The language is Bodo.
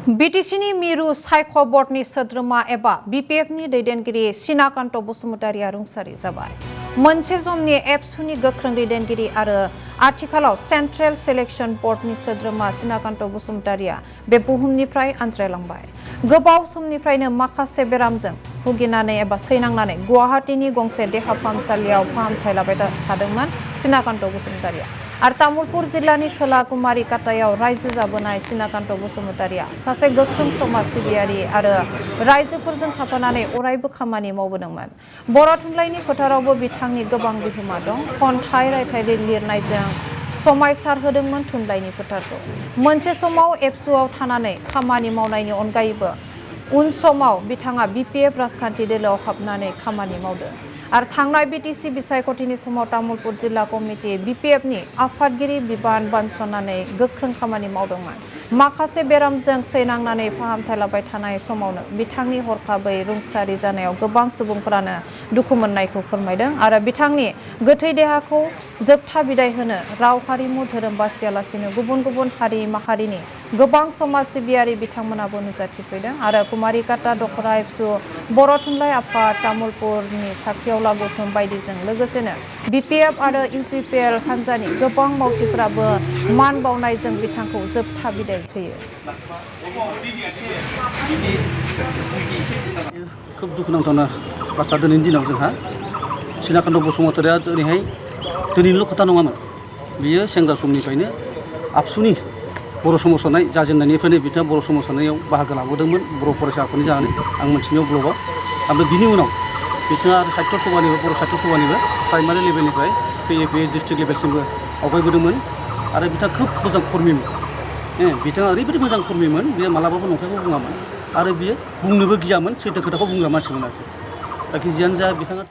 बिटिसिनि मिरु सायख' बर्डनि सोद्रोमा एबा बिपिएफनि दैदेनगिरि सिनाकान्त बसुमतारिया रुंसारि जाबाय। मोनसे समनि एबसुनि गोख्रों दैदेनगिरि आरो आथिखालाव सेन्ट्रेल सिलेक्शन बर्डनि सोद्रोमा सिनाकान्त बसुमतारिया बे बुहुमनिफ्राय आनज्रायलांबाय। गोबाव समनिफ्रायनो माखासे बेरामजों भुगिनानै एबा सैनांनानै गुवाहाटीनि गंसे देहा फाहामसालियाव फाहामथाय लाबाय थादोंमोन सिनाकान्त बसुमतारिया। आरो तामुलपुर जिल्लानि खोला कुमारिकाटायाव रायजो जाबोनाय सिनाकान्त बसुमतारिया सासे गोख्रों समाज सिबियारि आरो रायजोफोरजों थाफानानै अरायबो खामानि मावबोदोंमोन। बर' थुनलाइनि फोथारावबो बिथांनि गोबां बिहोमा दं। खन्थाइ रायथाइ लिरनायजों समायसारहोदोंमोन थुनलाइनि फोथारखौ। मोनसे समाव एबसुआव थानानै खामानि मावनायनि अनगायैबो उन समाव बिथाङा बिपिएफ राजखान्थि दोलोआव हाबनानै खामानि मावदों। आरो थांनाय बिटिसि बिसायख'थिनि समाव तामुलपुर जिल्ला कमिटि बिपिएफनि आफादगिरि बिबान बानस'नानै गोख्रों खामानि मावदोंमोन। माखासे बेरामजों सैनांनानै फाहामथाय लाबाय थानाय समावनो बिथांनि हरखाबै रुंसारि जानायाव गोबां सुबुंफोरानो दुखु मोननायखौ फोरमायदों आरो बिथांनि गोथै देहाखौ जोबथा बिदाय होनो राव हारिमु धोरोम बासियालासिनो गुबुन गुबुन हारि माहारिनि गोबां समाज सिबियारि बिथांमोनाबो नुजाथिफैदों आरो कुमारिकाटा दखरा एबसु बर' थुनलाइ आफाद तामुलपुरनि साख्रियावला गौथुम बायदिजों लोगोसेनो बिपिएफ आरो इउपिपिएल हान्जानि गोबां मावथिफोराबो मान बावनायजों बिथांखौ जोबथा बिदाय होयो। खोब दुखुनांथावना बाथ्रा दिनैनि दिनाव जोंहा सिनाकान्त बसुमतारिया दिनैनिल' खोथा नङामोन। बियो सेंग्रा समनिफ्रायनो आबसुनि बर' सोमावसारनाय जाजेननायनिफ्रायनो बिथाङा बर' सोमावसारनायाव बाहागो लाबोदोंमोन बर' फरायसा आफादनि जानानै आं मोनथिनायाव ब्लकआव। ओमफ्राय बिनि उनाव बिथाङा आरो साहित्य सभानिबो बर' साहित्य सभानिबो प्राइमारि लेभेलनिफ्राय फैयै डिस्ट्रिक्ट लेभेलसिमबो आवगायबोदोंमोन आरो बिथाङा खोब मोजां कर्मिमोन। बिथाङा ओरैबायदि मोजां कर्मिमोन, बियो मालाबाबो नंखायखौ बुङामोन आरो बियो बुंनोबो गियामोन, सैथो खोथाखौ बुंग्रा मानसिमोन आरोखि। जायखि जियानो जा बिथाङा